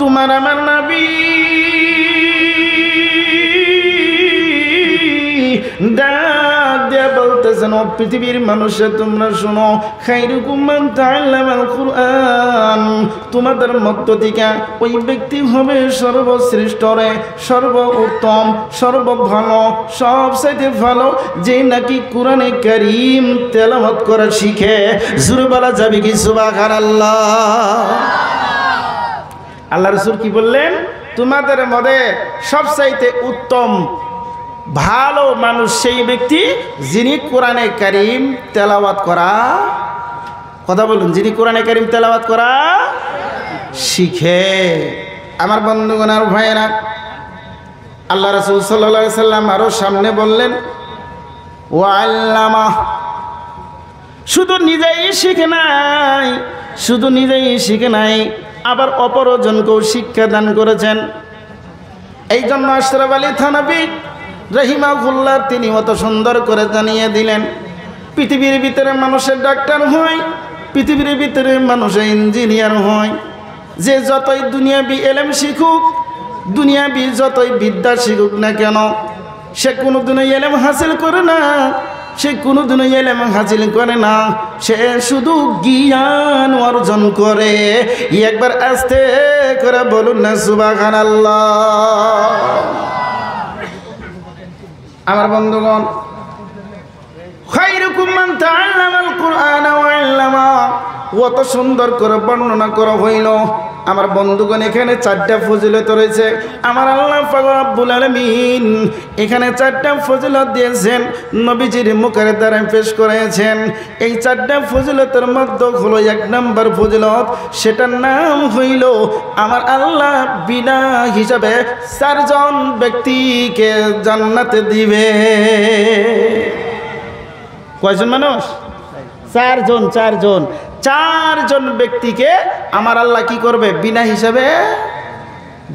তোমার আমার নবী ডাক দিয়া বলতেছেন, ও পৃথিবীর মানুষে তোমরা শোনো, খায়রুকুম মান তাআল্লামাল কুরআন, তোমাদের মধ্য থেকে ওই ব্যক্তি হবে সর্বশ্রেষ্ঠ রে, সর্বোত্তম, সর্বভালো, সবচাইতে ভালো, যে নাকি কোরআনে কারীম তেলাওয়াত করা শিখে। জোরে বলা যাবে কি সুবহানাল্লাহ? আল্লাহ রাসূল কি বললেন? তোমাদের মধ্যে সবচাইতে উত্তম ভালো মানুষ সেই ব্যক্তি যিনি কোরআনে কারীম তেলাওয়াত করা, কথা বলুন, যিনি কোরআনে কারীম তেলাওয়াত করা শিখে। আমার বন্ধুগণ আর ভাইয়েরা, আল্লাহ রাসূল সাল্লাল্লাহু আলাইহি সাল্লাম আরো সামনে বললেন, ওয়া আল্লামা, শুধু নিজেই শিখে নাই, শুধু নিজেই শিখে নাই, আবার অপরজনকেও শিক্ষা দান করেছেন। এই জন্য আশরাফ আলী থানভী রহিমাহুল্লাহ তিনি অত সুন্দর করে জানিয়ে দিলেন, পৃথিবীর ভিতরে মানুষের ডাক্তার হয়, পৃথিবীর ভিতরে মানুষের ইঞ্জিনিয়ার হয়, যে যতই দুনিয়াবি এলেম শিখুক, দুনিয়াবি যতই বিদ্যা শিখুক না কেন, সে কোনোদিনও এলেম হাসিল করে না, সে কোনোদিনও এলেম হাসিল করে না, সে শুধু জ্ঞান অর্জন করে। একবার আস্তে করে বলুন না সুবহানাল্লাহ। আমার বন্ধুগণ, খায়রুকুম মান তাআল্লামাল কুরআনা ওয়া আল্লামা, কত সুন্দর করে বর্ণনা করা হইল। আমার বন্ধুগণ, এখানে চারটা ফজিলত রয়েছে। আমার আল্লাহ পাক রব্বুল আলামিন এখানে চারটা ফজিলত দিয়েছেন, নবীজির মুখের দ্বারা পেশ করেছেন। এই চারটা ফজিলতের মধ্যে হলো এক নম্বর ফজিলত, সেটার নাম হইল আমার আল্লাহ বিনা হিসাবে চারজন ব্যক্তিকে জান্নাতে দিবে। কয়জন মানুষ? চারজন। চারজন ব্যক্তিকে আমার আল্লাহ কি করবে? বিনা হিসাবে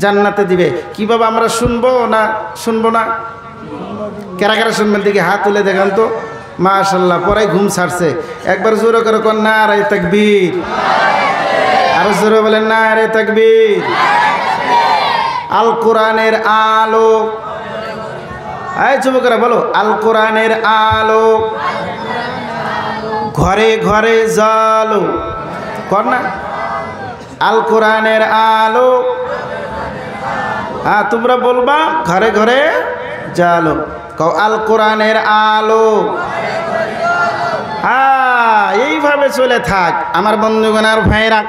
জান্নাতে দিবে। কিভাবে আমরা শুনবো না শুনবো না? কারা কারা শুনবেন দেখি হাত তুলে দেখান তো। মাশাআল্লাহ, পরে ঘুম ছাড়ছে। একবার জোরে করে কোন নারে তাকবীর, আরো জোরে বলেন নারে তাকবীর। আল কোরআনের আলো, এই যুবকরা বলো, আল কোরআনের আলো ঘরে ঘরে জালো, কর না? আল কোরআনের আলো, হ্যাঁ তোমরা বলবা ঘরে ঘরে জালো, কও আল কোরআনের আলো। হ্যাঁ, এইভাবে চলে থাক আমার বন্ধুগণ আর ভাইরা।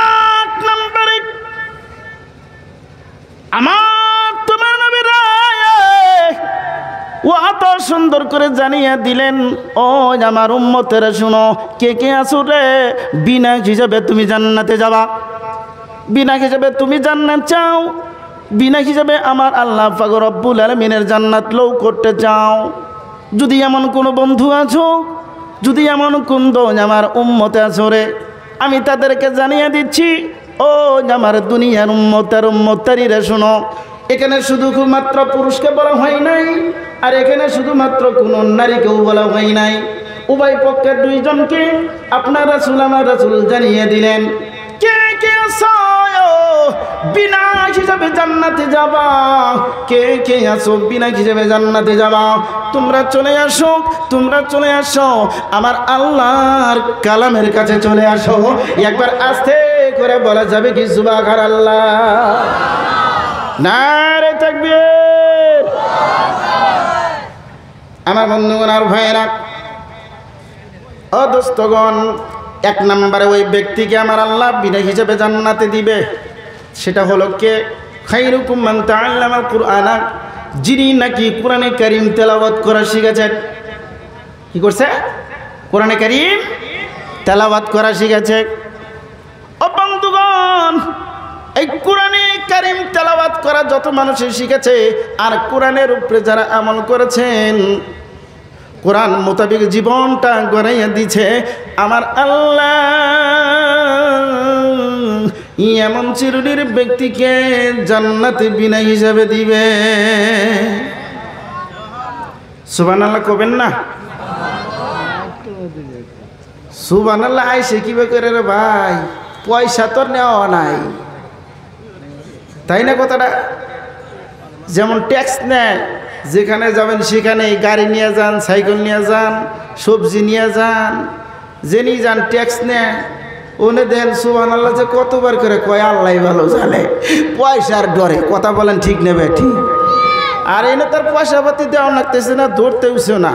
এক নম্বরে আমার তোমার নবীর ও এত সুন্দর করে জানিয়ে দিলেন, ও আমার উম্মতেরা শুনো, কে কে আছো রে বিনা হিসাবে তুমি জান্নাতে যাবা? বিনা হিসাবে তুমি জান্নাত চাও, বিনা হিসাবে আমার আল্লাহ পাক রব্বুল আলামিনের জান্নাত লও করতে চাও? যদি এমন কোনো বন্ধু আছো, যদি এমন কোন আমার উম্মতে আছো রে, আমি তাদেরকে জানিয়ে দিচ্ছি, ও আমার দুনিয়ার উম্মতারিরা শুনো, এখানে শুধুমাত্র পুরুষকে বলা হয় নাই, আর এখানে শুধুমাত্র কোন নারীকেও বলা হয় নাই, উভয় পক্ষের দুইজনকে আপনার রাসূল আমার রাসূল জানিয়ে দিলেন। কে কে আছো বিনা হিসাবে জান্নাতে যাবা? কে কে আছো বিনা হিসাবে জান্নাতে যাবা? তোমরা চলে আসো, তোমরা চলে আসো আমার আল্লাহর কালামের কাছে চলে আসো। একবার আস্তে করে বলা যাবে কি সুবহানাল্লাহ? নারে তাকবীর। আমার বন্ধুগণ আর ভাইয়েরা, ও দোস্তগণ, এক নম্বরে ওই ব্যক্তিকে আমার আল্লাহ বিনা হিসাবে জান্নাতে দিবে, সেটা হলো কে? খায়রুকুম মান তাআল্লামাল কুরআনা, যিনি নাকি কোরআনে কারীম তেলাওয়াত করা শিখেছেন। কি করছে? কোরআনে কারীম তেলাওয়াত করা শিখেছে। ও বন্ধুগণ, এই কোরআনে কারীম তেলাওয়াত করা যত মানুষে শিখেছে আর কোরআনের উপরে যারা আমল করেছেন, কোরআন মোতাবেক জীবনটা গড়াইয়া দিছে, আমার আল্লাহ এমন চিরুনির ব্যক্তিকে জান্নাতে বিনা হিসাবে দিবে। সুবহানাল্লাহ কবেন না? সুবহানাল্লাহ আইসে কিভাবে করে রে ভাই? পয়সা তো নেওয়া নাই, তাই না কথাটা? যেমন ট্যাক্স নেয়, যেখানে যাবেন সেখানে গাড়ি নিয়ে যান, সাইকেল নিয়ে যান, সবজি নিয়ে যান, জেনি যান ট্যাক্স নেয়। উনি দেন সুবহানাল্লাহ যে কতবার করে কয় আল্লাহ ভালো জানে, পয়সার ডরে। কথা বলেন ঠিক নেবে ঠিক? আর এনে তার পয়সা পাতি দেওয়া লাগতেছে না, ধরতেওছে না,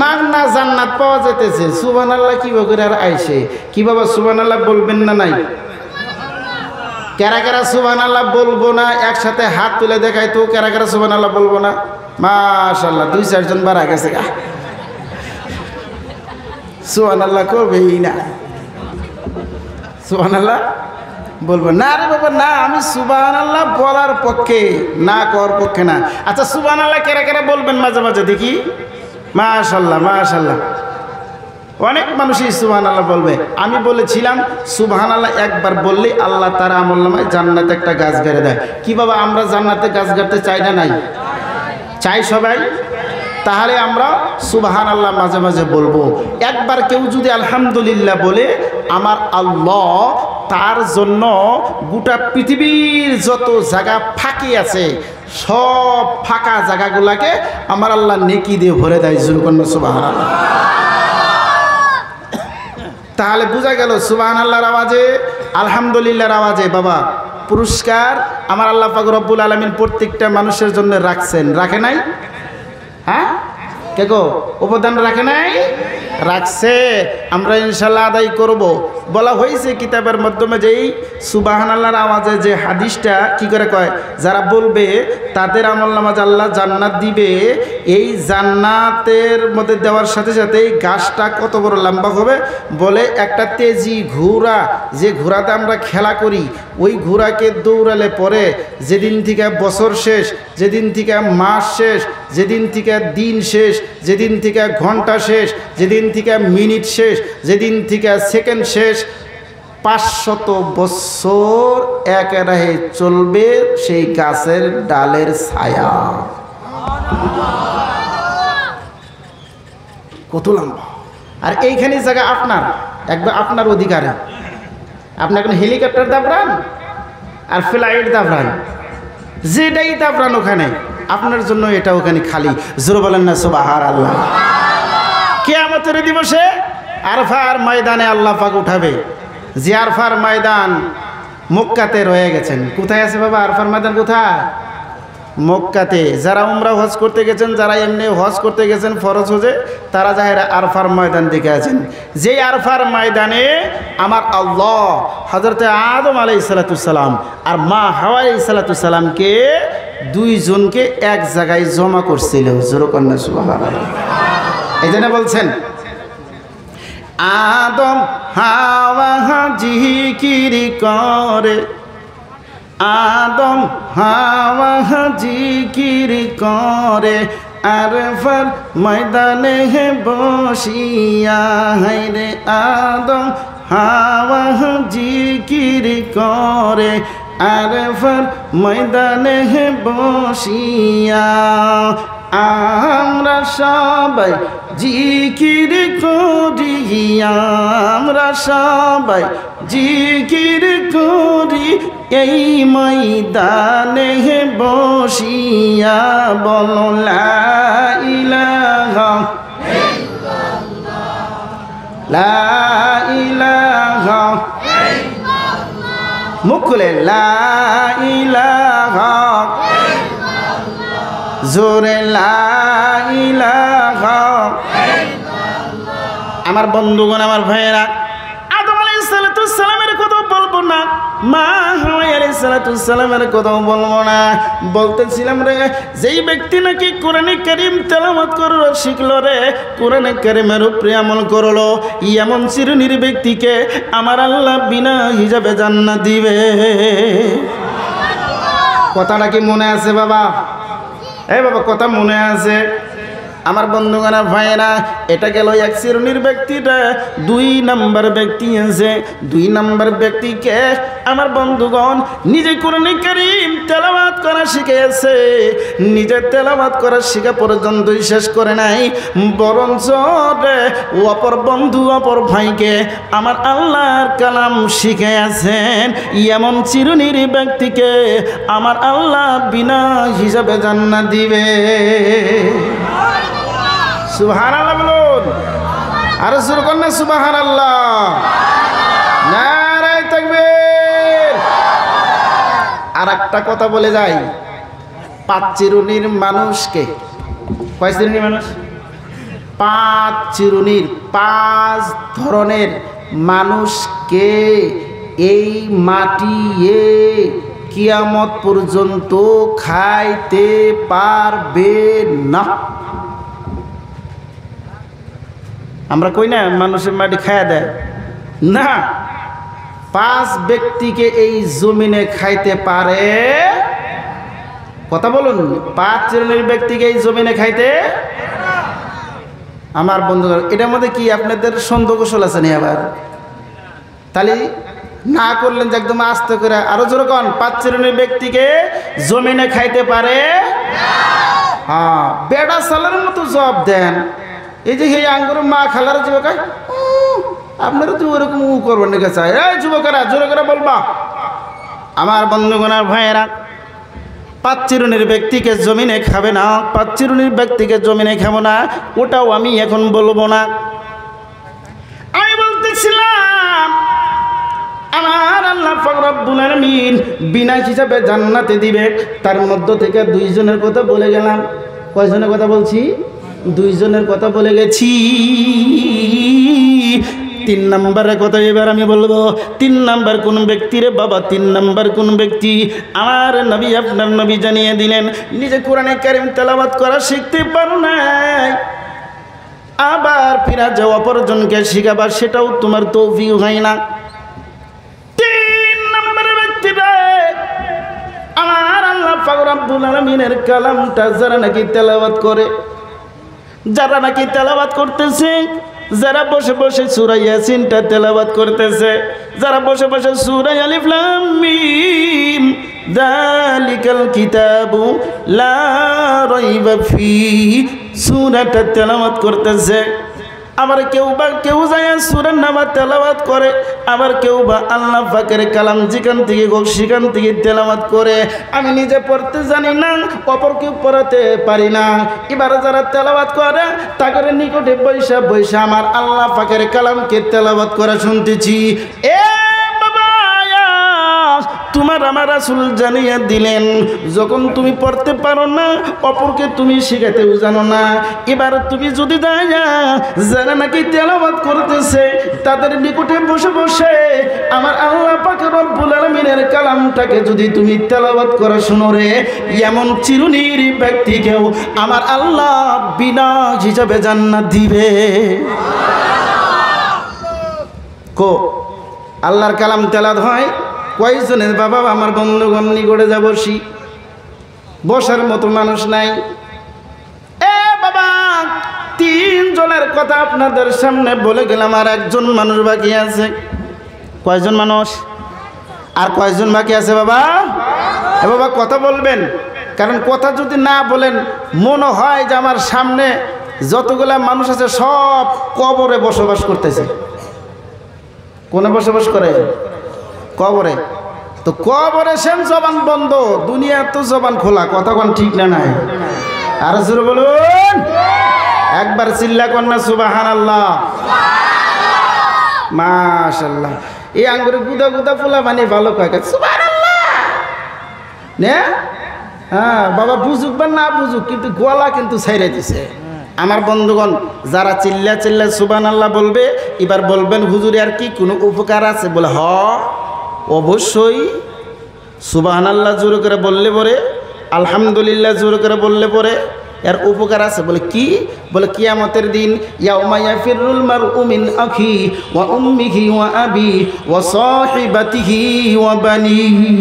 মাগনা জান্নাত পাওয়া যেতেছে। সুবহানাল্লাহ কিভাবে করে আর আইসে? কি বাবা সুবহানাল্লাহ বলবেন না নাই? কারা কারা সুবহানাল্লাহ বলবো না একসাথে হাত তুলে দেখাই তো, কারা কারা সুবহানাল্লাহ বলবো না? মাশাআল্লাহ, 2-4 জন বাড়া গেছে। সুবহানাল্লাহ করবেই না, সুবহানাল্লাহ বলবো না। রে বাবা না, আমি সুবহানাল্লাহ বলার পক্ষে, না কর পক্ষে না। আচ্ছা সুবহানাল্লাহ কারা কারা বলবেন মাঝে মাঝে দেখি? মাশাআল্লাহ মাশাআল্লাহ, অনেক মানুষই সুবহানাল্লাহ বলবে। আমি বলেছিলাম সুবহানাল্লাহ একবার বললেই আল্লাহ তার আমলনামায় জান্নাতে একটা গাছ গেড়ে দেয়। কি বাবা আমরা জান্নাতে গাছ গাড়তে চাই না নাই? চাই সবাই। তাহলে আমরা সুবহানাল্লাহ মাঝে মাঝে বলবো। একবার কেউ যদি আলহামদুলিল্লাহ বলে, আমার আল্লাহ তার জন্য গোটা পৃথিবীর যত জায়গা ফাঁকি আছে সব ফাঁকা জায়গাগুলাকে আমার আল্লাহ নেকি দিয়ে ভরে দেয়। জুরকন্যা সুবহানাল্লাহ। তাহলে বোঝা গেল সুবহানাল্লাহর আওয়াজে, আলহামদুলিল্লাহর আওয়াজে বাবা পুরস্কার আমার আল্লাহ পাক রব্বুল আলামিন প্রত্যেকটা মানুষের জন্য রাখছেন, রাখে নাই? হ্যাঁ কে গো, অবদান রাখে নাই? রাখছে। আমরা ইনশাল্লাহ আদায় করব। বলা হয়েছে কিতাবের মাধ্যমে যে এই সুবহানাল্লাহর আওয়াজে যে হাদিসটা কি করে কয়, যারা বলবে তাদের আমলনামায় আল্লাহ জান্নাত দিবে। এই জান্নাতের মধ্যে দেওয়ার সাথে সাথে এই গাছটা কত বড় লম্বা হবে বলে, একটা তেজি ঘোড়া, যে ঘোড়াতে আমরা খেলা করি, ওই ঘোড়াকে দৌড়ালে পরে যেদিন থেকে বছর শেষ, যেদিন থেকে মাস শেষ, যেদিন থেকে দিন শেষ, যেদিন থেকে ঘন্টা শেষ, যেদিন থেকে মিনিট শেষ, যেদিন থেকে সেকেন্ড শেষ, 500 বছর একরাহে চলবে সেই গাছের ডালের ছায়া। কত লম্বা! আর এইখানে জায়গা আপনার, একবার আপনার অধিকারে। আপনি এখন হেলিকপ্টার দাবরান আর ফ্লাইট দাবরান, যেটাই দাবরান ওখানে আপনার জন্য এটা ওখানে খালি। জোরে বলেন না সুবহানাল্লাহ। কিয়ামতের দিবসে আরফার ময়দানে আল্লাহ পাক উঠাবে। যে আরফার ময়দান মক্কাতে রয়ে গেছেন। কোথায় আছে বাবা আরফার ময়দান? কোথায়? মক্কাতে। যারা উমরা হজ করতে গেছেন, যারা এমনি হজ করতে গেছেন ফরজ হজে, তারা যাহেরা আরফার ময়দান দেখে আছেন। যেই আরফার ময়দানে আমার আল্লাহ হযরতে আদম আলাইহিস সালাম আর মা হাওয়া আলাইহিস সালামকে দুইজনকে এক জায়গায় জমা করছিল। জোরে কন্যা সুবহানাল্লাহ। এই জন্য বলছেন আদম হাওয়া জিকির করে, আদম হাওয়া জিকির করে, আরফার ময়দানে বসিয়া। রে আদম হাওয়া জিকির করে, আরফার ময়দানে বসিয়া। আমরা সবাই জিকির করি, আমরা সবাই জিকির করি, এই ময়দানে বসিয়া। বলো লা ইলাহা ইল্লাল্লাহ, লা ইলাহা ইল্লাল্লাহ, মুখ খুলে লা ইলাহা, জোরে লা ইলাহা। আমার বন্ধুগণ, আমার ভাইয়েরা, আদম আলাইহিস সালামের কথা বলবো না, মা হাওয়া আলাইহিস সালামের কথা বলবো না। বলতেছিলাম রে, যেই ব্যক্তি নাকি কোরআনে কারীম তেলাওয়াত করলো, শিখলো রে, কোরআনে কারীমের উপরে আমল করলো, এমন শ্রেণীর ব্যক্তিকে আমার আল্লাহ বিনা হিসাবে জান্নাত দিবে। কথাটা কি মনে আছে বাবা? এই বাবা কথা মনে আছে? আমার বন্ধুগণ ভাইয়েরা, এটা গেল এক শ্রেণীর ব্যক্তিটা। 2 নম্বর ব্যক্তি আছে। 2 নম্বর ব্যক্তিকে আমার বন্ধুগণ নিজে কোরআন কারীম তেলাওয়াত করা শিখেছে। নিজে তেলাওয়াত করা শেখা পর্যন্তই শেষ করে নাই, বরঞ্চ অপর বন্ধু অপর ভাইকে আমার আল্লাহর কালাম শিখিয়েছেন। এমন চিরুনির ব্যক্তিকে আমার আল্লাহ বিনা হিসাবে জান্নাত দিবে। সুবহানাল্লাহ বলুন, আরো জোরে করুন না সুবহানাল্লাহ। নারে তাকবীর। আর একটা কথা বলে যাই, 5 চিরুনির মানুষকে, কয় চিরুনির মানুষ? 5 চিরুনির 5 ধরনের মানুষকে এই মাটি কিয়ামত পর্যন্ত খাইতে পারবে না। আমরা কই না মানুষের মাটি খাইয়া দেয় না, 5 ব্যক্তিকে এই জমিনে খাইতে পারে। কথা বলুন, 5 শ্রেণীর ব্যক্তিকে এই জমিনে খাইতে। আমার বন্ধুগণ, এটার মধ্যে কি আপনাদের সন্দেহ গোসল আছে নি? আবার তাহলে না করলেন যে একদম আস্তে করে আরো জোরে কোন, 5 শ্রেণীর ব্যক্তিকে জমিনে খাইতে পারে। হ্যাঁ, বেড়া সালের মতো জবাব দেন। এই যে এই আঙ্গুর মা খালার যুবক, আপনারা তো ওরকম করবেন না। চাই এই যুবকেরা জোরে করে বলবা। আমার বন্ধুগণ আর ভাইয়েরা, 5 চিরুনির ব্যক্তিকে জমিনে খাবে না, 5 চিরুনির ব্যক্তিকে জমিনে খাবো না, ওটাও আমি এখন বলবো না। আমি বলতেছিলাম আমার আল্লাহ পাক রব্বুল আলামিন বিনা হিসাবে জান্নাতে দিবে। তার মধ্য থেকে 2 জনের কথা বলে গেলাম। কয়জনের কথা বলছি? 2 জনের কথা বলে গেছি। 3 নম্বরের কথা এবার আমি বলবো। 3 নম্বর কোন ব্যক্তি রে বাবা? 3 নম্বর কোন ব্যক্তি? আমার নবী, আপনার নবী জানিয়ে দিলেন, নিজে কোরআনে কারীম তেলাওয়াত করা শিখতে পারো নাই, আবার ফিরা যাওয়া অপরজনকে শিখাবার সেটাও তোমার তৌফিক হয় না। 3 নম্বরের ব্যক্তি রে আমার আল্লাহ পাক রব্বুল আলামিনের কালামটা যারা নাকি তেলাওয়াত করে, যারা নাকি তেলাওয়াত করতেছে, যারা বসে বসে সূরা ইয়াসিনটা তেলাওয়াত করতেছে, যারা বসে বসে সূরা আলিফ লাম মিম যালিকাল কিতাবু লা রাইবা ফিহি সূরাটা তেলাওয়াত করতেছে, আবার কেউ যায় সূরার নাম তেলাওয়াত করে, আবার কেউ বা আল্লাহ পাকের কালাম যেখান থেকে হোক সেখান থেকে তেলাওয়াত করে। আমি নিজে পড়তে জানি না, অপর কেউ পড়াতে পারি না। এবার যারা তেলাওয়াত করে তাদের নিকটে বৈশা বৈশা আমার আল্লাহ পাকের কালামকে তেলাওয়াত করা শুনতেছি। তোমার আমার রাসূল জানিয়ে দিলেন, যখন তুমি পড়তে পারো না, অপরকে তুমি শিখাতেও জানো না, এবার তুমি যদি যারা নাকি তেলাওয়াত করতেছে তাদের নিকটে বসে বসে আমার আল্লাহ পাক রব্বুল আলামিনের কালামটাকে যদি তুমি তেলাওয়াত করা শুনো রে, এমন চিরুনির ব্যক্তিকেও আমার আল্লাহ বিনা হিসাবে জান্নাত দিবে। কো আল্লাহর কালাম তেলাওয়াত হয় কয়জনের বাবা? আমার বন্ধুগণ নিকটে যা বসি, বসার মতো মানুষ নাই। এ বাবা, 3 জনের কথা আপনাদের সামনে বলে গেলাম, আর 1 জন মানুষ বাকি আছে। কয়জন মানুষ? আর কয়জন বাকি আছে বাবা? এ বাবা কথা বলবেন, কারণ কথা যদি না বলেন মনে হয় যে আমার সামনে যতগুলা মানুষ আছে সব কবরে বসবাস করতেছে। কোনে বসবাস করে? কবরে। তো কবরে সেন জবান বন্ধ, দুনিয়া তো জবান খোলা। কথা কোন ঠিক না নাই? আর জোরে বলুন, একবার চিল্লা কর না সুবহানাল্লাহ। মাশাআল্লাহ। এই আঙ্গুরে গুদা গুদা ফুলা মানে ভালো কয় সুবহানাল্লাহ নে। হ্যাঁ বাবা, বুঝুক বা না বুঝুক, কিন্তু গলা কিন্তু ছাইড়ে দিছে। আমার বন্ধুগণ, যারা চিল্লা চিল্লা সুবহানাল্লাহ বলবে, এবার বলবেন হুজুরে আর কি কোনো উপকার আছে? বলে হ, অবশ্যই। সুবহানাল্লাহ জোরে করে বললে পরে, আলহামদুলিল্লাহ জোরে করে বললে পরে এর উপকার আছে। বলে কি? বলে কিয়ামতের দিন ইয়াউমা ইয়াফিরুল মারউ মিন আখি ওয়া উম্মিহি ওয়া আবি ওয়া সাহিবাতিহি ওয়া বানিহি।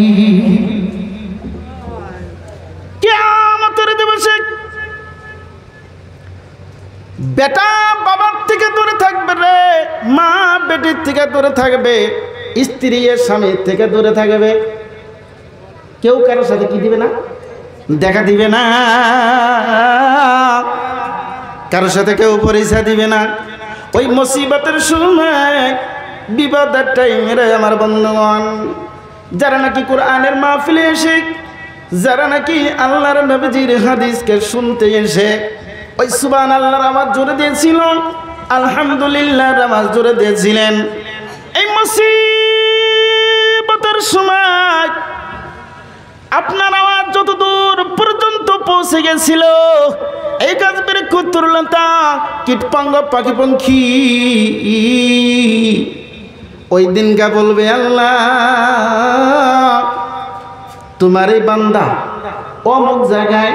কিয়ামতের দিবসে বেটা বাবার থেকে দূরে থাকবে রে, মা বেটির থেকে দূরে থাকবে, স্ত্রী এর স্বামীর থেকে দূরে থাকবে। কেউ কারোর সাথে কি দিবে না? দেখা দিবে না, কারোর সাথে কেউ পরিচয় দিবে না। ওই মুসিবতের সময়, বিপদের টাইমে আমার বন্ধুগণ, যারা নাকি কোরআনের মাহফিলে এসে, যারা নাকি আল্লাহর নবীজির হাদিসকে শুনতে এসে ওই সুবহানাল্লাহর আওয়াজ জোরে দিয়েছিল, আলহামদুলিল্লাহর আওয়াজ জোরে দিয়েছিলেন, এই মুসিবতের সময় আপনার আওয়াজ যত দূর পর্যন্ত পৌঁছে গেছিল, এই গাছবের কুতুরলতা কীটপতঙ্গ পাখি পঙ্খী ওই দিনকা বলবে, আল্লাহ তোমার এই বান্দা অমুক জায়গায়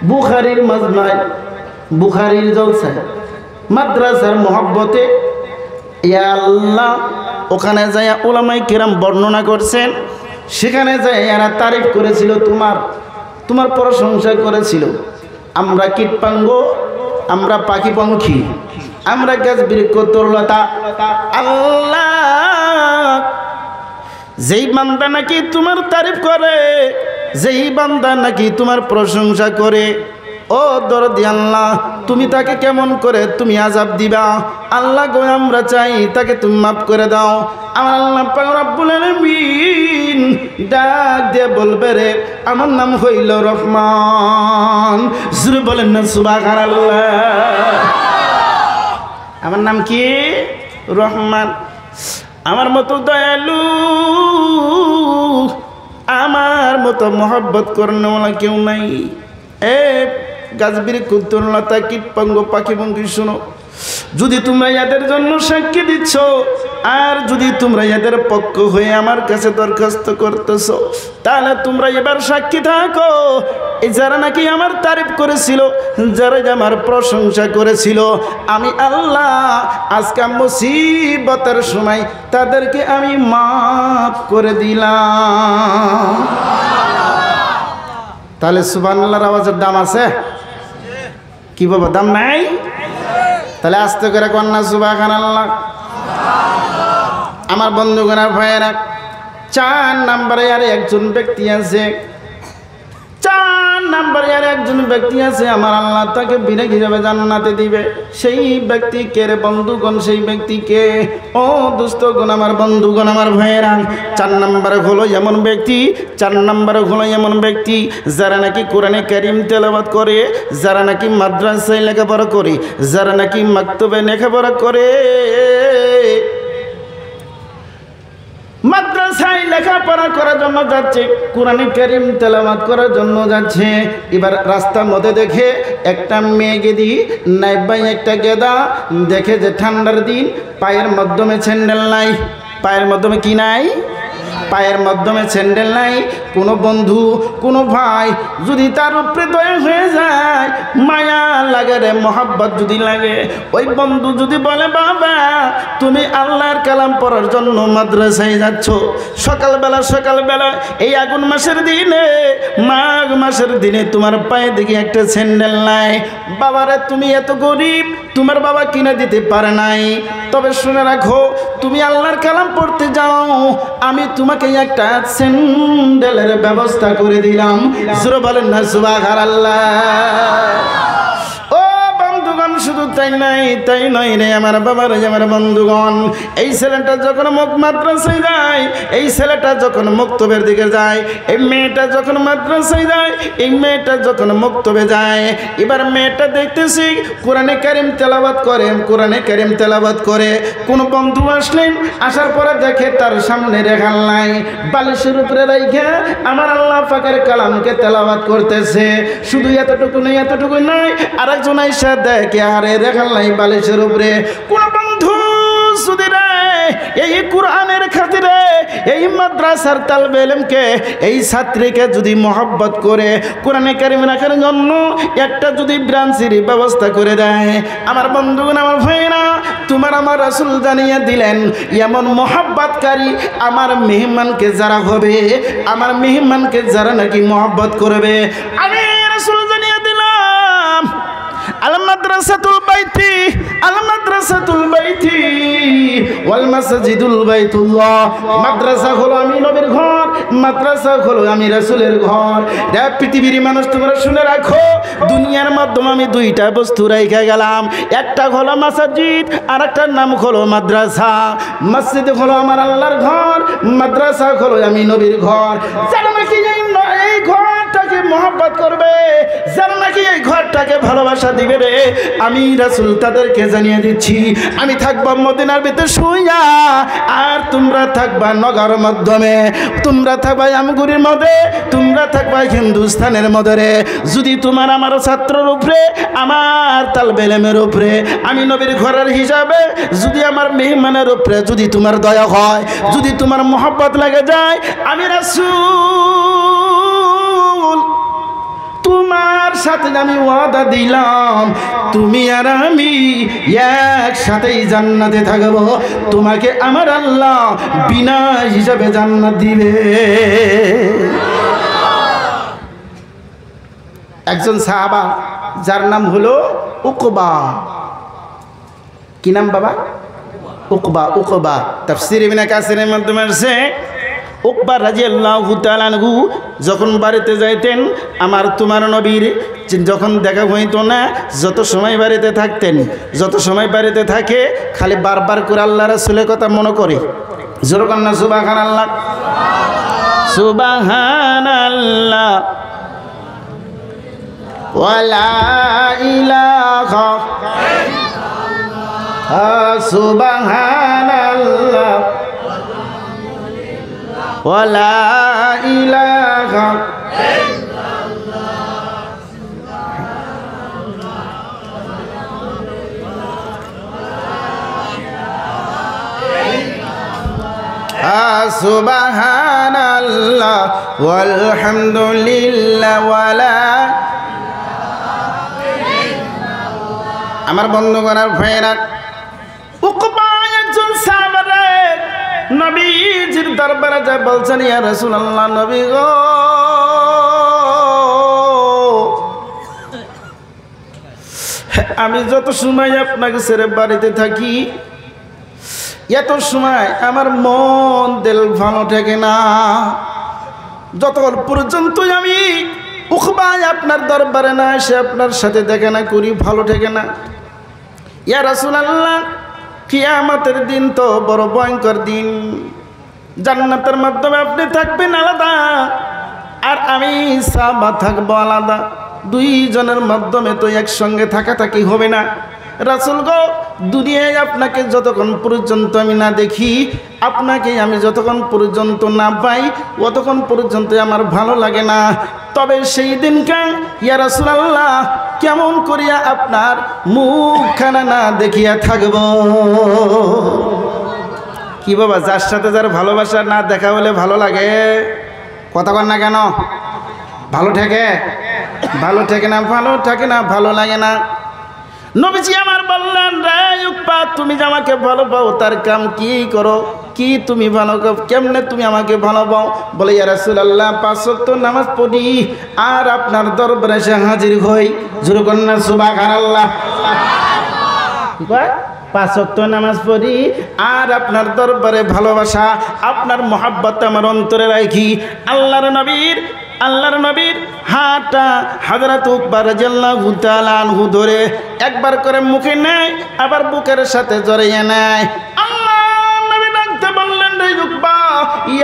বুখারীর মাজমায়, বুখারীর জলসায়, মাদ্রাসার মহব্বতে, ইয়া আল্লাহ ওখানে যায় উলামায়ে কেরাম বর্ণনা করছেন, সেখানে যায় এরা তারিফ করেছিল, তোমার প্রশংসা করেছিল। আমরা কীটপতঙ্গ, আমরা পাখি পঙ্খী, আমরা গাছ বৃক্ষ তরুলতা, আল্লাহ যেই বান্দা নাকি তোমার তারিফ করে, যেই বান্দা নাকি তোমার প্রশংসা করে, ও দরদি আল্লাহ তুমি তাকে কেমন করে তুমি আযাব দিবা? আল্লাহ গো আমরা চাই তাকে তুমি মাফ করে দাও। আমার আল্লাহ পাক রব্বুল আলামিন ডাক দিয়ে বলবে, রে আমার নাম হইল রহমান। জোরে বলেন না সুবহানাল্লাহ। আমার নাম কি? রহমান। আমার মতো দয়ালু, আমার মতো মহব্বত করনেওয়ালা কেউ নাই। এ গাছবির কুতুরলতা কীটপতঙ্গ পাখি পঙ্খী শোনো, যদি তোমরা এদের জন্য সাক্ষী দিচ্ছ, আর যদি তোমরা এদের পক্ষ হয়ে আমার কাছে দরখাস্ত করতেছ, তাহলে তোমরা এবার সাক্ষী থাকো, এই যারা নাকি আমার তারিফ করেছিল, যারা আমার প্রশংসা করেছিল, আমি আল্লাহ আজকে মুসিবতের সময় তাদেরকে আমি মাফ করে দিলাম। তাহলে সুবহানাল্লাহর আওয়াজের দাম আছে কি বাবা? দাম নাই? তাহলে আস্তে করে কন্যা সুবহানাল্লাহ। আমার বন্ধুগণ আর ভাইয়েরা, 4 নম্বরে আর একজন ব্যক্তি আছে, 4 নম্বরে আর একজন ব্যক্তি আছে, আমার আল্লাহ তাকে বিনা হিসাবে জান্নাতে দিবে। সেই ব্যক্তি কে রে বন্ধুগণ? সেই ব্যক্তি কে? ও দোস্তগণ, আমার বন্ধুগণ, আমার ভাইয়েরা, 4 নম্বরে হলো এমন ব্যক্তি, 4 নম্বরে হলো এমন ব্যক্তি যারা নাকি কোরআনে কারীম তেলাওয়াত করে, যারা নাকি মাদ্রাসায় লেখাপড়া করে, যারা নাকি মাকতবে লেখাপড়া করে, মাদ্রাসায় লেখাপড়া করার জন্য যাচ্ছে, কোরআনে কারীম তেলাওয়াত করার জন্য যাচ্ছে। এবার রাস্তার মধ্যে দেখে একটা মেয়ে গেদি নাইবাই একটা গেদা, দেখে যে ঠান্ডার দিন, পায়ের মাধ্যমে স্যান্ডেল নাই। পায়ের মাধ্যমে কি নাই? পায়ের মাধ্যমে স্যান্ডেল নাই। কোনো বন্ধু, কোনো ভাই যদি তার উপরে দয়া হয়ে যায়, মায়া লাগে রে, মহাব্বত যদি লাগে, ওই বন্ধু যদি বলে, বাবা তুমি আল্লাহর কালাম পড়ার জন্য মাদ্রাসায় যাচ্ছ, সকালবেলা এই আগুন মাসের দিনে, মাঘ মাসের দিনে তোমার পায়ে দেখি একটা স্যান্ডেল নাই, বাবারে তুমি এত গরিব, তোমার বাবা কিনে দিতে পারে নাই, তবে শুনে রাখো তুমি আল্লাহর কালাম পড়তে যাও, আমি তোমাকে একটা স্যান্ডেলের ব্যবস্থা করে দিলাম। জোরে বলেন না সুবহানাল্লাহ। ও বন্ধুগণ, শুধু তাই নয় রে আমার বাবার, আমার বন্ধুগণ, এই ছেলেটা যখন মাদ্রাসায় যায়, এই ছেলেটা যখন মক্তবের দিকে যায়, এই মেয়েটা যখন মাদ্রাসায় যায়, এই মেয়েটা যখন মক্তবে যায়, এবার মেয়েটা দেখতেছি কোরআনে কারীম তেলাওয়াত করে, কোরআনে কারীম তেলাওয়াত করে। কোন বন্ধু আসলেন, আসার পরে দেখে তার সামনে রেখাল নাই, বালিশের উপরে রাইখা আমার আল্লাহ পাকের কালামকে তেলাওয়াত করতেছে। শুধু এতটুকু নয়, আরেকজন আইসা দেখে আরে রেখাল নাই বালিশের উপরে। কোন বন্ধু যদি রে এই কোরআনের খাতিরে, এই মাদ্রাসার তালবে ইলমকে, এই ছাত্রীকে যদি মহব্বত করে কোরআনে কারীম রাখার জন্য একটা যদি ব্রাঞ্চের ব্যবস্থা করে দেয়, আমার বন্ধুগণ, আমার ভাইরা, তোমার আমার রাসূল জানিয়ে দিলেন, এমন মহব্বতকারী আমার মেহমানকে যারা হবে, আমার মেহমানকে যারা নাকি মহব্বত করবে, আমি রাসূল জানিয়ে দিলাম, আল্লাহ মাদ্রাসাতুল বাইতি ওয়াল মাসজিদুল বাইতুল্লাহ। মাদ্রাসা হলো আমি নবীর ঘর, মাদ্রাসা হলো আমি রাসূলের ঘর। রে পৃথিবীর মানুষ তোমরা শুনে রাখো, দুনিয়ার মাধ্যমে আমি দুইটা বস্তু রেখে গেলাম, একটা হলো মসজিদ আর একটার নাম হলো মাদ্রাসা। মসজিদ হলো আমার আল্লাহর ঘর, মাদ্রাসা হলো আমি নবীর ঘর। যারা নাকি এই ঘরটাকে মহব্বত করবে, যারা নাকি এই ঘরটাকে ভালোবাসা দিবে রে, আমি রাসূল তাদেরকে জানিয়ে দিচ্ছি, আমি থাকবো মদিনার ভিতরে শুইয়া, আর তোমরা থাকবা নগর মাধ্যমে, তোমরা থাকবা আমগুরির মধ্যে, তোমরা থাকবা হিন্দুস্তানের মধ্যে রে। যদি তোমার আমার ছাত্রের উপরে, আমার তালবে ইলমের উপরে, আমি নবীর ঘরের হিসাবে যদি আমার মেহমানের উপরে যদি তোমার দয়া হয়, যদি তোমার মহব্বত লাগে যায়, আমি রাসূল তোমার সাথে আমি ওয়াদা দিলাম, তুমি আর আমি একসাথেই জান্নাতে থাকবো। তোমাকে আমার আল্লাহ বিনা হিসাবে জান্নাত দিবে। একজন সাহাবা যার নাম হলো উকবা। কি নাম বাবা? উকবা। তাফসীর ইবনে কাসিরের মাধ্যমে আসছে, উকবা রাদিয়াল্লাহু তাআলা আনহু যখন বাড়িতে যাইতেন, আমার তোমার নবীর যখন দেখা হইতো না, যত সময় বাড়িতে থাকতেন, যত সময় বাড়িতে থাকে খালি বারবার করে আল্লাহ রাসূলের কথা মনে করে। জোরে কন্না সুবহানাল্লাহ, সুবহানাল্লাহ ওয়ালা ইলাহা ইল্লাল্লাহ, সুবহানাল্লাহ ওয়ালা ইলাহা সুবহানাল্লাহ ওয়ালহামদুলিল্লাহ ওয়ালা। আমার বন্ধুগণ আর ভাইয়েরা, উকবা একজন সাহাবা রে, নবীজির দরবারে যা বলছেন, ইয়া রাসূলুল্লাহ, নবী গো, আমি যত সময় আপনাকে ছেড়ে বাড়িতে থাকি, এত সময় আমার মন দিল ভালো থাকে না। যতক্ষণ পর্যন্ত আমি উকবা আপনার দরবারে না এসে আপনার সাথে দেখা না করি, ভালো থাকে না। ইয়া রাসূলুল্লাহ, কিয়ামতের দিন তো বড় ভয়ঙ্কর দিন, জান্নাতের মাধ্যমে আপনি থাকবেন আলাদা, আর আমি সাহাবা থাকবো আলাদা। দুইজনের মাধ্যমে তো একসঙ্গে থাকাথাকি হবে না। রাসূল গো, দুনিয়ায় আপনাকে যতক্ষণ পর্যন্ত আমি না দেখি, আপনাকে আমি যতক্ষণ পর্যন্ত না পাই, অতক্ষণ পর্যন্ত আমার ভালো লাগে না। তবে সেই দিনকে ইয়া রাসূলুল্লাহ কেমন করিয়া আপনার মুখখানা না দেখিয়া থাকব? কি বাবা, যার সাথে যার ভালোবাসা না দেখা হলে ভালো লাগে? কথা বল না কেন? ভালো ঠেকে? ভালো ঠেকে না, ভালো থাকে না, ভালো লাগে না। নবীজি আমার বললেন, রে উকবা, তুমি যে আমাকে ভালো পাও তার কাম কি করো? কি তুমি ভালো কেমনে তুমি আমাকে ভালো পাও? বলে, ইয়া রাসূলুল্লাহ, 5 ওয়াক্ত নামাজ পড়ি আর আপনার দরবারে এসে হাজির হই। জোরে কন্না সুবহানাল্লাহ। কি কয়? 5 ওয়াক্ত নামাজ পড়ি আর আপনার দরবারে ভালোবাসা, আপনার মহব্বত আমার অন্তরে রাখি। আল্লাহর নবীর হাতটা হযরত উকবা রাদিয়াল্লাহু তাআলা আনহু ধরে একবার করে মুখে নেয়, আবার বুকের সাথে জড়িয়ে নেয়। আল্লাহর নবী ডাকতে বললেন, রে উকবা,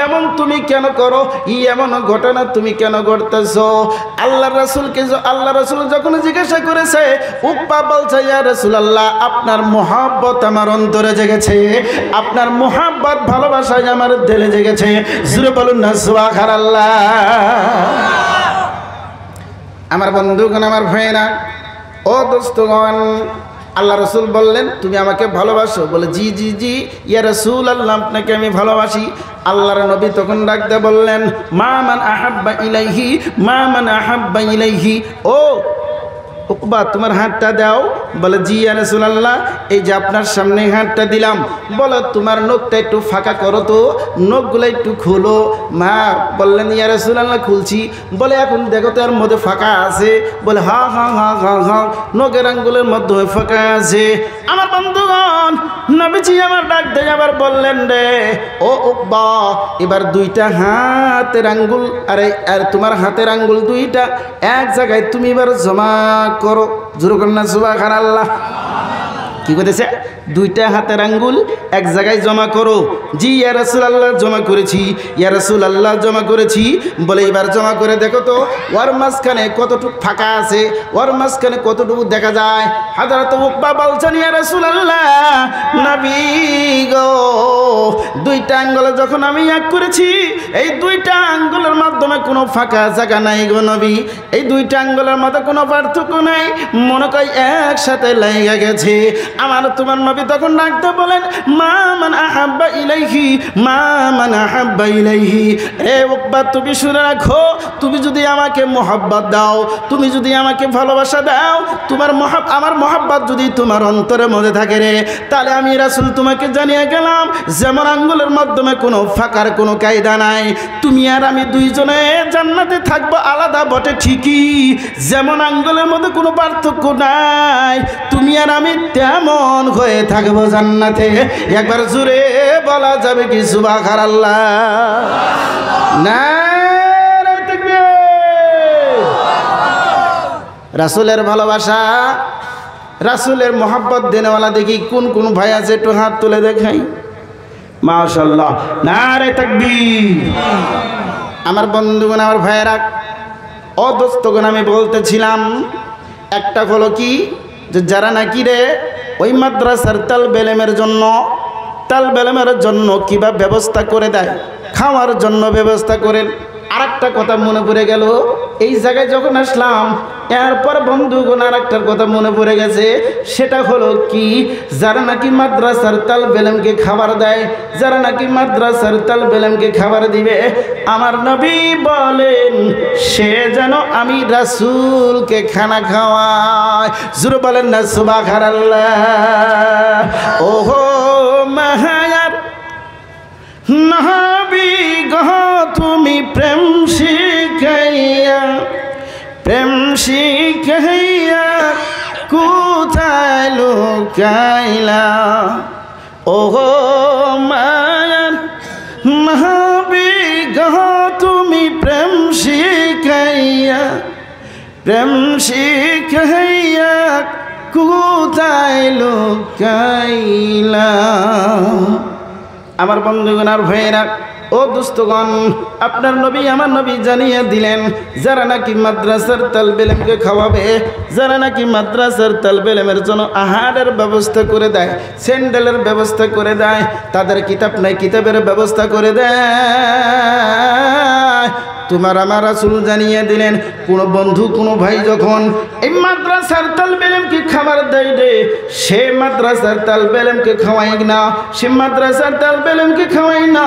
এমন তুমি কেন করো? এমন ঘটনা তুমি কেন ঘটতেছো? আল্লাহ রাসূল যখন জিজ্ঞাসা করেছে, উকবা বলছে, ইয়া রাসূলুল্লাহ, আপনার মহব্বত আমার অন্তরে জেগেছে, আপনার মহব্বত ভালোবাসায় আমার দিলে জেগেছে। জোরে বলুন না সুবহানাল্লাহ। আমার বন্ধুগণ, আমার ভাইয়েরা, ও দোস্তগণ, আল্লাহ রাসূল বললেন, তুমি আমাকে ভালোবাসো? বলে, জি জি জি ইয়া রাসূলুল্লাহ, আপনাকে আমি ভালোবাসি। আল্লাহর নবী তখন ডাকতে বললেন, মা মান আহাব্বা ইলাইহি, মা মান আহাব্বা ইলাইহি। ও উকবা, তোমার হাতটা দাও, বলে জি ইয়া রাসূলুল্লাহ, এই যে আপনার সামনে হাতটা দিলাম। বলে তোমার নখটা একটু ফাঁকা করো তো, নখগুলো একটু খুলো। মা বললেন ইয়া রাসূলুল্লাহ খুলছি। বলে এখন দেখো তো এর মধ্যে ফাঁকা আছে। বলে হ্যাঁ হ্যাঁ হ্যাঁ হ্যাঁ হ্যাঁ, নখের আঙ্গুলের মধ্যে ফাঁকা আছে। আমার বন্ধুগণ, নবীজি আমার ডাক দিয়ে আবার বললেন রে ও উকবা, এবার দুইটা হাতের আঙ্গুল আর তোমার হাতের আঙ্গুল দুইটা এক জায়গায় তুমি এবার জমা করো। জোরে করেন না সুবহানাল্লাহ। কি করেছে? দুইটা হাতের আঙ্গুল এক জায়গায় জমা করো। জি ইয়া রাসূলুল্লাহ জমা করেছি, ইয়া রাসূলুল্লাহ জমা করেছি। বলে এবার জমা করে দেখো তো ওর মাঝখানে কতটুকু ফাঁকা আছে, ওর মাঝখানে কতটুকু দেখা যায়। হযরত উকবা বলছেন ইয়া রাসূলুল্লাহ, নবী গো, দুইটা আঙ্গুলে যখন আমি এক করেছি, এই দুইটা আঙ্গুলের মাধ্যমে কোনো ফাঁকা জায়গা নাই গো নবী, এই দুইটা আঙ্গুলের মধ্যে কোনো পার্থক্য নাই, মনে করি একসাথে লেগে গেছে। আমার তোমার নবী তখন ডাকতে বলেন মা মান আহাব্বা ইলাইহি, মা মান আহাব্বা ইলাইহি। এ উকবা, তুমি শুনে রাখো, তুমি যদি আমাকে মহব্বত দাও, তুমি যদি আমাকে ভালোবাসা দাও, আমার মহব্বত যদি তোমার অন্তরের মধ্যে থাকে রে, তাহলে আমি রাসূল তোমাকে জানিয়ে গেলাম, যেমন আঙ্গুলের মাধ্যমে কোনো ফাঁকার কোনো কায়দা নাই, তুমি আর আমি দুইজনে জান্নাতে থাকবো আলাদা বটে ঠিকই, যেমন আঙ্গুলের মধ্যে কোনো পার্থক্য নাই, তুমি আর আমি তেমন হয়ে থাকবো জান্নাতে। একবার জোরে বলা যাবে কি সুবহানাল্লাহ? নারে তাকবীর। রাসূলের ভালোবাসা, রাসূলের মহব্বত দেনেওয়ালা দেখি কোন কোন ভাই আছে, একটু হাত তুলে দেখাই। মাশাআল্লাহ, নারে তাকবীর। আমার বন্ধুগণ, আমার ভাইয়েরা, ও দোস্তগণ, আমি বলতেছিলাম একটা হলো কি, যে যারা নাকি রে ওই মাদ্রাসার তালবেলেমের জন্য কিভাবে ব্যবস্থা করে দেয়, খাওয়ার জন্য ব্যবস্থা করেন। আর একটা কথা মনে পড়ে গেল এই জায়গায় যখন আসলাম, এরপর বন্ধুগণ আর একটা কথা মনে পড়ে গেছে, সেটা হলো কি, যারা নাকি মাদ্রাসার তালবেলেমকে খাবার দেয়, যারা নাকি মাদ্রাসার তালবেলেমকে খাবার দিবে, আমার নবী বলেন সে যেন আমি রাসূলকে খানা খাওয়ায়। জোরে বলেন না সুবহানাল্লাহ। ওহো মাহায়ার নবী গো, তুমি প্রেম শিখাইয়া কোথায় লুকাইলা, ওহো মায়ার নবী গো, তুমি প্রেম শিখাইয়া কোথায় লুকাইলা। আমার বন্ধুগণ আর ভাইয়েরা, ও দোস্তগণ, আপনার নবী আমার নবী জানিয়ে দিলেন, যারা নাকি মাদ্রাসার তালবেলেমকে খাওয়াবে, যারা নাকি মাদ্রাসার তালবেলেমের জন্য আহারের ব্যবস্থা করে দেয়, স্যান্ডেলের ব্যবস্থা করে দেয়, তাদের কিতাব নাই কিতাবের ব্যবস্থা করে দেয়, তোমার আমার রাসূল জানিয়ে দিলেন, কোনো বন্ধু কোনো ভাই যখন এই মাদ্রাসার তালবেলেমকে খাবার দেয় রে, সে মাদ্রাসার তালবেলেমকে খাওয়াই না, সে মাদ্রাসার তালবেলেমকে খাওয়াই না,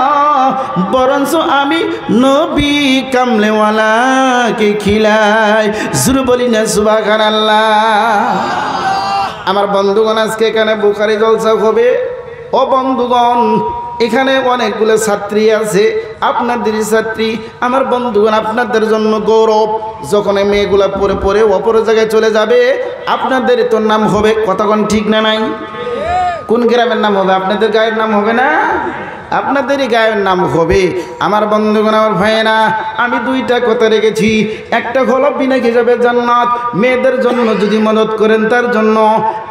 বরঞ্চ আমি নবী কামলেওয়ালাকে খিলাই। জোরে বলি না সুবহানাল্লাহ। আমার বন্ধুগণ, আজকে এখানে বুখারী জলসা হবে। ও বন্ধুগণ, এখানে অনেকগুলো ছাত্রী আছে, আপনাদের ছাত্রী। আমার বন্ধুগণ, আপনাদের জন্য গৌরব, যখন এই মেয়েগুলা পরে পরে অপর জায়গায় চলে যাবে, আপনাদের তো নাম হবে, কতক্ষণ ঠিক না নাই? কোন গ্রামের নাম হবে? আপনাদের গায়ের নাম হবে না? আপনাদেরই গায়ের নাম হবে। আমার বন্ধুগণ, আমার ভাইয়েরা, আমি দুইটা কথা রেখেছি, একটা হলো বিনা হিসাবে জান্নাত, মেয়েদের জন্য যদি মদত করেন তার জন্য,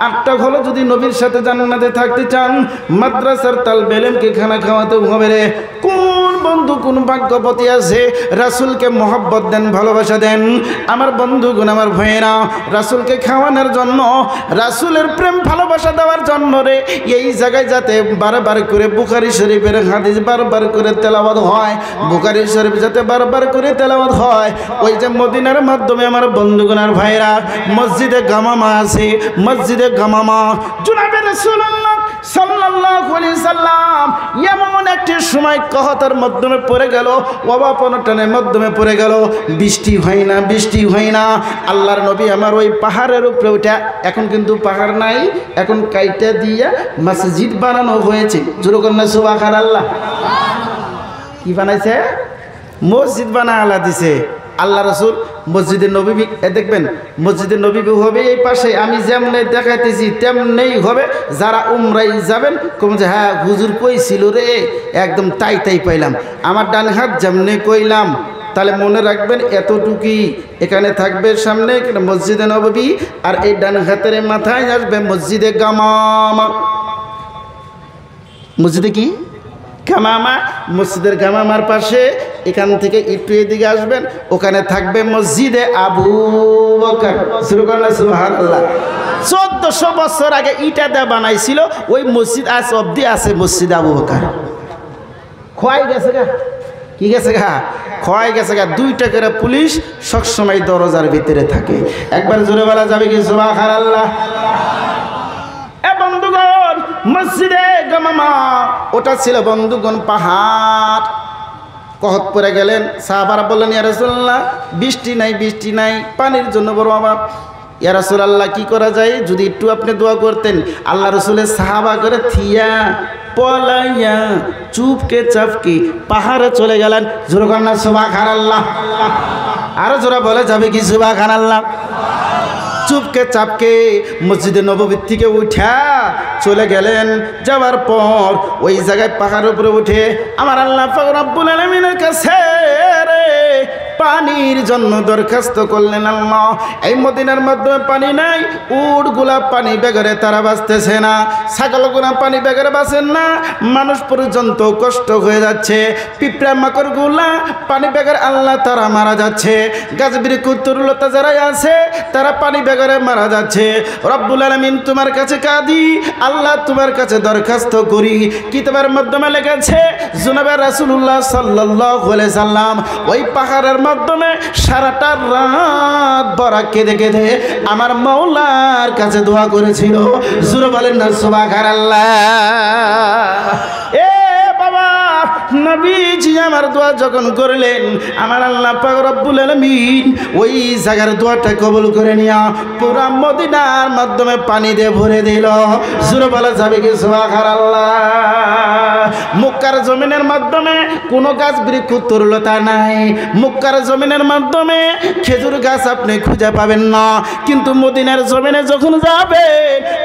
আরেকটা হলো যদি নবীর সাথে জান্নাতে থাকতে চান, মাদ্রাসার তালবেলেমকে খানা খাওয়াতে হবে রে। কোন বন্ধু কোন ভাগ্যবতী আছে রাসূলকে মহব্বত দেন, ভালোবাসা দেন? আমার বন্ধুগণ, আমার ভাইয়েরা, রাসূলকে খাওয়ানোর জন্য, রাসূলের প্রেম ভালোবাসা দেওয়ার জন্য রে, এই জায়গায় যাতে বারবার করে বুখারী শরীফের হাদিস বারবার করে তেলাওয়াত হয়, বুখারী শরীফ যাতে বারবার করে তেলাওয়াত হয়, ওই যে মদিনার মাধ্যমে আমার বন্ধুগণ আর ভাইরা মসজিদে গামামা আছে, মসজিদে গামামা জনাবে রাসূলুল্লাহ সাল্লাল্লাহু আলাইহি সাল্লাম এমন একটি সময় কহতার মাধ্যমে পড়ে গেল, অভাবনটনের মাধ্যমে পড়ে গেল, বৃষ্টি হয় না, বৃষ্টি হয় না। আল্লাহর নবী আমার ওই পাহাড়ের উপরে উঠে, এখন কিন্তু পাহাড় নাই, এখন কাইটা দিয়া মসজিদ বানানো হয়েছে। জোরে কন্যা সুবহানাল্লাহ। কি বানাইছে? মসজিদ বানা আলা দিছে। আল্লাহ রসুল মসজিদের নবী দেখবেন, মসজিদের নবী হবে এই পাশে, আমি যেমনি দেখাইতেছি তেমনি হবে। যারা উমরাই যাবেন কম যে হ্যাঁ হুজুর কই ছিল রে, একদম তাই তাই পাইলাম। আমার ডান হাত যেমনি কইলাম, তাহলে মনে রাখবেন এতটুকুই এখানে থাকবে সামনে মসজিদে নববী, আর এই ডান হাতের মাথায় আসবে মসজিদে গামামা। মসজিদে কি গামামা? মসজিদের গামামার পাশে এখান থেকে একটু এদিকে আসবেন, ওখানে থাকবে মসজিদে আবু বকর। সুবহানাল্লাহ। 1400 বছর আগে ইটা দিয়ে বানাইছিল ওই মসজিদ, আজ অবধি আছে মসজিদ আবু বকর। খোয়াই গেছে গা, কি গেছে গা? খোয়াই গেছে গা। 2 টাকার পুলিশ সবসময় দরজার ভিতরে থাকে। একবার জোরে বলা যাবে কি সুবহানাল্লাহ? বন্ধুগণ, মসজিদে গামামা ওটা ছিল বন্ধুগণ পাহাড়। কহত পরে গেলেন, সাহাবারা বললেন ইয়া রাসূলুল্লাহ বৃষ্টি নাই, বৃষ্টি নাই, পানির জন্য বড় অভাব। ইয়া রাসূলুল্লাহ কি করা যায়, যদি একটু আপনি দোয়া করতেন। আল্লাহ রসুলের সাহাবা করে থিয়া পলাইয়া চুপকে চাপকে পাহাড়ে চলে গেলেন। জোরে কন্যা সুবহানাল্লাহ। আরো জোরে বলে যাবে কি সুবহানাল্লাহ? চুপকে চাপকে মসজিদে নববী থেকে উঠা চলে গেলেন। যাওয়ার পর ওই জায়গায় পাহাড়ের উপরে উঠে আমার আল্লাহ পাক রব্বুল আলামিনের কাছে রে পানির জন্য দরখাস্ত করলেন। আল্লাহ, এই মদিনার মাধ্যমে পানি নাই, উটগুলা পানি বেগরে তারা বাঁচতেছে না, ছাগলগুলা পানি বেগরে বাঁচেন না, মানুষ পর্যন্ত কষ্ট হয়ে যাচ্ছে, পিঁপড়া মাকড়গুলা পানি বেগরে আল্লাহ তারা মারা যাচ্ছে, গাছবিরি কুতুরলতা যারা আছে তারা পানি বেগরে মারা যাচ্ছে। রব্বুল আলামিন তোমার কাছে কাঁদি, আল্লাহ তোমার কাছে দরখাস্ত করি। কিতাবের মাধ্যমে লেগেছে জনাবে রাসূলুল্লাহ সাল্লাল্লাহু আলাইহি সাল্লাম ওই পাহাড়ের মাধ্যমে সারাটা রাত ভরা কেঁদে কেঁদে আমার মাওলার কাছে দোয়া করেছিল। জোরে বলেন না সুবহানাল্লাহ। নবীজি আমার দোয়া যখন করলেন, আমার আল্লাহ পাক রব্বুল আলামিন ওই জায়গার দোয়াটা কবুল করে নিয়া পুরা মদিনার মাধ্যমে পানি দিয়ে ভরে দিল। জোরে বলা যাবে কি সুবহানাল্লাহ। মক্কার জমিনের মাধ্যমে কোনো গাছ বৃক্ষ তরুলতা নাই, মক্কার জমিনের মাধ্যমে খেজুর গাছ আপনি খুঁজে পাবেন না, কিন্তু মদিনার জমিনে যখন যাবে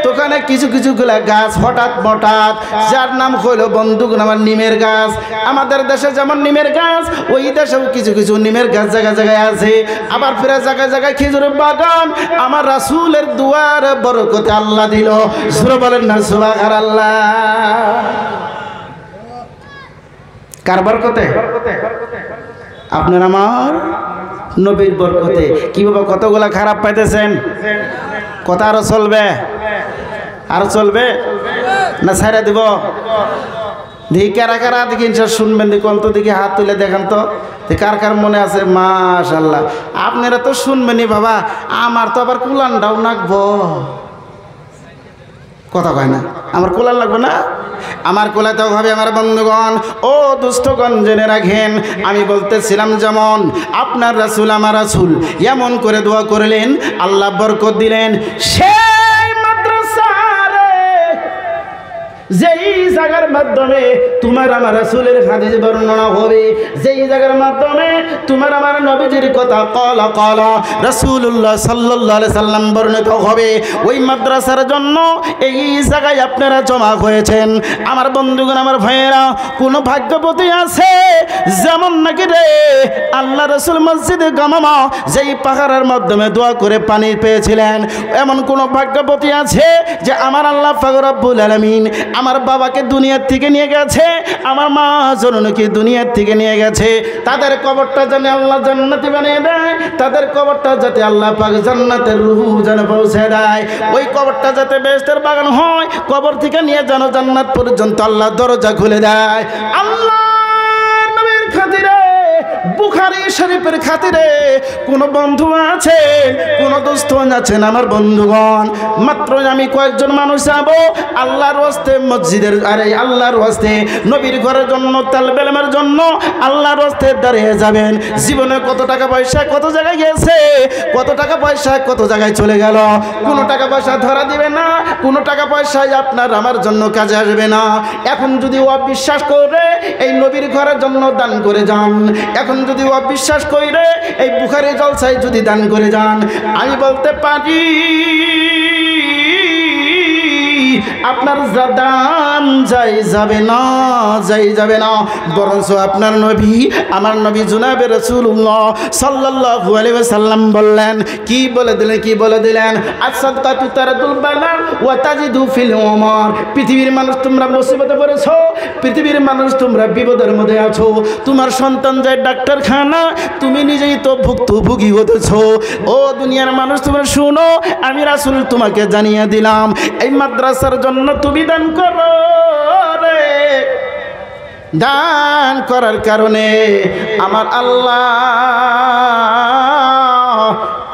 তোখানে কিছু কিছুগুলা গাছ হঠাৎ হঠাৎ, যার নাম হইল বন্ধুগণ আমার নিমের গাছ। আমাদের দেশে যেমন নিমের গাছ, ওই দেশেও কিছু কিছু নিমের গাছ জায়গায় জায়গায় আছে। আবার ফিরে জায়গায় জায়গায় খেজুরের বাগান। আমার রাসূলের দুয়ার বরকতে আল্লাহ দিল। সুরে বলেন না সুবহানাল্লাহ। কার বরকতে? আপনার আমার নবীর বরকতে। কি বাবা কতগুলা খারাপ পাইতেছেন? কথা আরো চলবে? আরো চলবে না ছাইরা দিব? দেখি কারা কারা দেখি শুনবেন, দেখি অন্ত দেখি হাত তুলে দেখান তো কার কার মনে আছে। মাশাআল্লাহ, আপনারা তো শুনবেনই বাবা, আমার তো আবার কুলানটাও নাকবো। কথা কয় না, আমার কুলান লাগবে না? আমার কোলাতেও হবে আমার বন্ধুগণ। ও দুস্থগণ জেনে রাখেন, আমি বলতেছিলাম যেমন আপনার রাসূল আমার রাসূল এমন করে দোয়া করলেন, আল্লাহ বরকত দিলেন। সেই মাদ্রাসারে যেই জায়গার মাধ্যমে তোমার আমার রাসূলের হাদিস বর্ণনা হবে, যেই জায়গার মাধ্যমে তোমার আমার নবীজির কথা ক্বালা ক্বালা রাসূলুল্লাহ সাল্লাল্লাহু আলাইহি সাল্লাম বর্ণিত হবে, ওই মাদ্রাসার জন্য এই জায়গায় আপনারা জমা হয়েছেন। আমার বন্ধুগণ আমার ভাইয়েরা, কোন ভাগ্যবতী আছে যেমন নাকি রে আল্লাহ রাসূল মসজিদে গামামা যেই পাহাড়ের মাধ্যমে দোয়া করে পানি পেয়েছিলেন, এমন কোন ভাগ্যবতী আছে যে আমার আল্লাহ পাক রব্বুল আলামিন আমার বাবাকে দুনিয়ার থেকে নিয়ে গেছে, আমার মা জননীকে দুনিয়ার থেকে নিয়ে গেছে, তাদের কবরটা যেন আল্লাহ জান্নাতি বানিয়ে দেয়, তাদের কবরটা যাতে আল্লাহ পাক জান্নাতের রূহ যেন পৌঁছে দেয়, ওই কবরটা যাতে বেহেশতের বাগান হয়, কবর থেকে নিয়ে যেন জান্নাত পর্যন্ত আল্লাহ দরজা খুলে দেয়। আল্লাহর নবীর খাতিরে বুখারী শরীফের খাতিরে কোন বন্ধু আছেন, কোন দোস্ত আছেন আমার বন্ধুগণ? মাত্র আমি কয়েকজন মানুষ যাবো আল্লাহর ওয়াস্তে মসজিদের, আরে আল্লাহর ওয়াস্তে নবীর ঘরের জন্য, তালবেলেমের জন্য আল্লাহর ওয়াস্তে দাঁড়িয়ে যাবেন। জীবনে কত টাকা পয়সা কত জায়গায় গেছে, কত টাকা পয়সা কত জায়গায় চলে গেল, কোনো টাকা পয়সা ধরা দিবে না, কোনো টাকা পয়সায় আপনার আমার জন্য কাজে আসবে না। এখন যদি অবিশ্বাস করে এই নবীর ঘরের জন্য দান করে যান, এখন যদি অবিশ্বাস করে এই বুখারী জলসায় যদি দান করে যান, আমি বলতে পারি আপনার দান যাবে না, যাবে না। বরঞ্চ আপনার নবী, আমার নবী জনাবে রাসূলুল্লাহ সাল্লাল্লাহু আলাইহি ওয়াসাল্লাম বললেন, কি বলে দিলেন আস-সাদকাতু তারদুল বালা ওয়া তাজিদু ফিল উমর। পৃথিবীর মানুষ তোমরা মুসিবতে পড়েছো, পৃথিবীর মানুষ তোমরা বিপদের মধ্যে আছো, তোমার সন্তান যায় ডাক্তারখানা, তুমি নিজেই তো ভুক্তভোগী হতেছো। ও দুনিয়ার মানুষ তোমরা শুনো, আমি রাসূল তোমাকে জানিয়ে দিলাম এই মাদ্রাসার জন্য তুমি দান করো রে। দান করার কারণে আমার আল্লাহ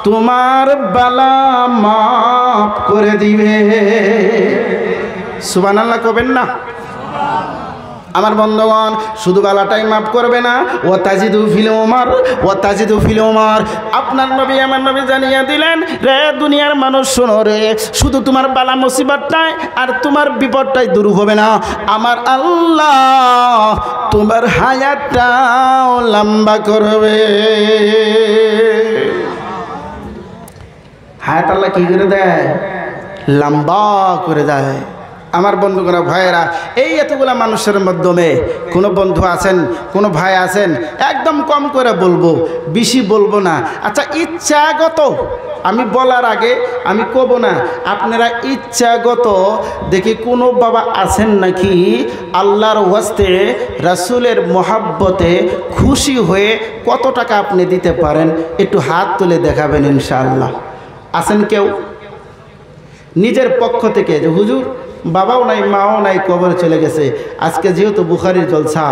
তোমার বালা মাফ করে দিবে। সুবহানাল্লাহ কবেন না? আমার বন্ধুগণ, শুধু বালাটাই মাফ করবে না, ও তাজিদু ফিল উমর। আপনার নবী আমার নবী জানিয়ে দিলেন, রে দুনিয়ার মানুষ শোনো রে, শুধু তোমার বালা মুসিবতটাই আর তোমার বিপদটাই দূর হবে না, আমার আল্লাহ তোমার হায়াতটাও লম্বা করবে। হায়াত আল্লাহ কি করে দেয়? লম্বা করে দেয়। আমার বন্ধুগণ ভাইয়েরা, এই এতগুলা মানুষের মাধ্যমে কোনো বন্ধু আছেন, কোনো ভাই আছেন, একদম কম করে বলবো, বেশি বলবো না। আচ্ছা, ইচ্ছাগত আমি বলার আগে আমি কব না, আপনারা ইচ্ছাগত দেখি কোনো বাবা আছেন নাকি আল্লাহর ওয়াস্তে রাসূলের মহাব্বতে খুশি হয়ে কত টাকা আপনি দিতে পারেন? একটু হাত তুলে দেখাবেন ইনশাআল্লাহ। আছেন কেউ? নিজের পক্ষ থেকে যে হুজুর বাবাও নাই মাও নাই, কবরে চলে গেছে, আজকে যেহেতু বুখারীর জলসা,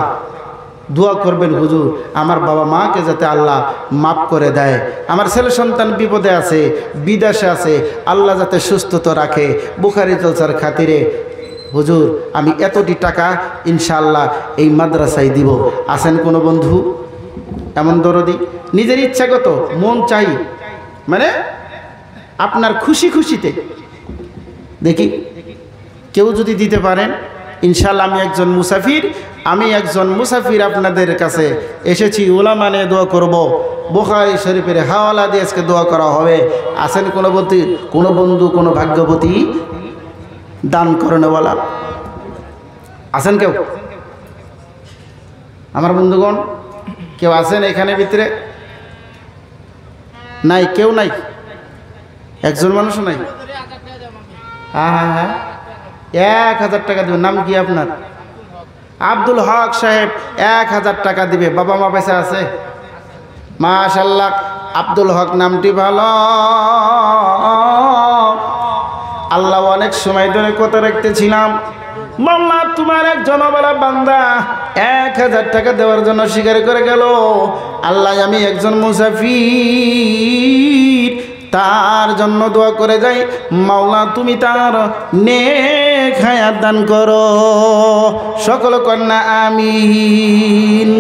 দোয়া করবেন হুজুর আমার বাবা মাকে যাতে আল্লাহ মাফ করে দেয়, আমার ছেলে সন্তান বিপদে আছে, বিদেশে আছে, আল্লাহ যাতে সুস্থতা রাখে, বুখারী জলসার খাতিরে হুজুর আমি এতটি টাকা ইনশাআল্লাহ এই মাদ্রাসায় দিব। আছেন কোনো বন্ধু এমন দরদি? নিজের ইচ্ছাগত মন চাই, মানে আপনার খুশিতে দেখি কেউ যদি দিতে পারেন ইনশাআল্লাহ। আমি একজন মুসাফির আপনাদের কাছে এসেছি, উলামা নিয়ে দোয়া করব, বুখারী শরীফের হাওয়ালা দিয়ে আজকে দোয়া করা হবে। আছেন কোনো বন্ধু কোনো ভাগ্যবতী দান করেনওয়ালা? আছেন কেউ? আমার বন্ধুগণ কেউ আছেন এখানে ভিতরে? নাই, কেউ নাই, একজন মানুষও নাই। হ্যাঁ 1000 টাকা দেবেন। নাম কি আপনার? আব্দুল হক সাহেব 1000 টাকা দিবে। বাবা মা পয়সা আছে? মাশাআল্লাহ, আব্দুল হক নামটি ভালো। আল্লাহ অনেক সময় ধরে কথা রাখতেছিলাম, মাওলা তোমার এক জনবলা বান্দা 1000 টাকা দেওয়ার জন্য স্বীকার করে গেল। আল্লাহ আমি একজন মুসাফির, তার জন্য দোয়া করে যাই, মাওলা তুমি তার নেক হায়াত দান করো। সকল কন্যা আমিন।